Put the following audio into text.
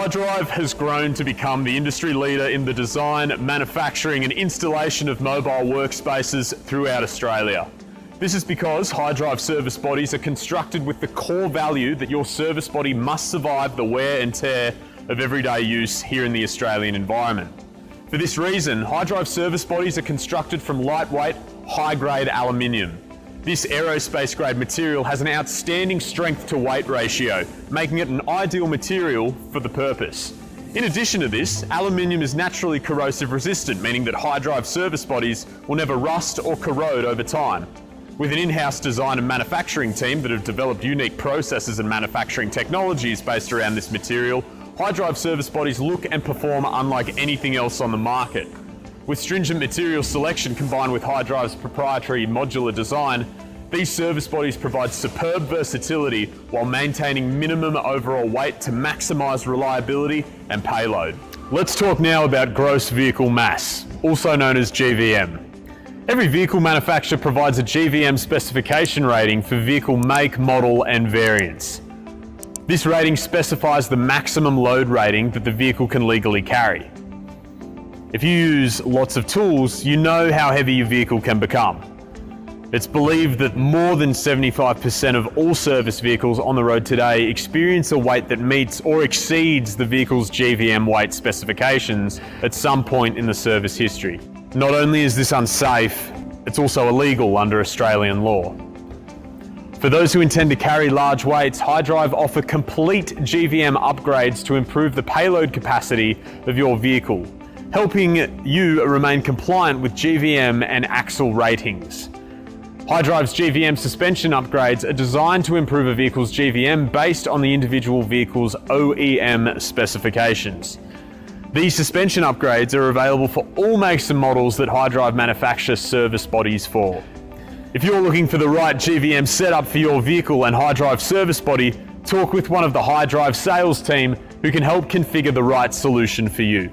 Hidrive has grown to become the industry leader in the design, manufacturing and installation of mobile workspaces throughout Australia. This is because Hidrive service bodies are constructed with the core value that your service body must survive the wear and tear of everyday use here in the Australian environment. For this reason, Hidrive service bodies are constructed from lightweight, high-grade aluminium. This aerospace-grade material has an outstanding strength to weight ratio, making it an ideal material for the purpose. In addition to this, aluminium is naturally corrosive resistant, meaning that Hidrive service bodies will never rust or corrode over time. With an in-house design and manufacturing team that have developed unique processes and manufacturing technologies based around this material, Hidrive service bodies look and perform unlike anything else on the market. With stringent material selection combined with Hidrive's proprietary modular design, these service bodies provide superb versatility while maintaining minimum overall weight to maximise reliability and payload. Let's talk now about gross vehicle mass, also known as GVM. Every vehicle manufacturer provides a GVM specification rating for vehicle make, model and variants. This rating specifies the maximum load rating that the vehicle can legally carry. If you use lots of tools, you know how heavy your vehicle can become. It's believed that more than 75% of all service vehicles on the road today experience a weight that meets or exceeds the vehicle's GVM weight specifications at some point in the service history. Not only is this unsafe, it's also illegal under Australian law. For those who intend to carry large weights, Hidrive offer complete GVM upgrades to improve the payload capacity of your vehicle, helping you remain compliant with GVM and axle ratings. Hidrive's GVM suspension upgrades are designed to improve a vehicle's GVM based on the individual vehicle's OEM specifications. These suspension upgrades are available for all makes and models that Hidrive manufacture service bodies for. If you're looking for the right GVM setup for your vehicle and Hidrive service body, talk with one of the Hidrive sales team who can help configure the right solution for you.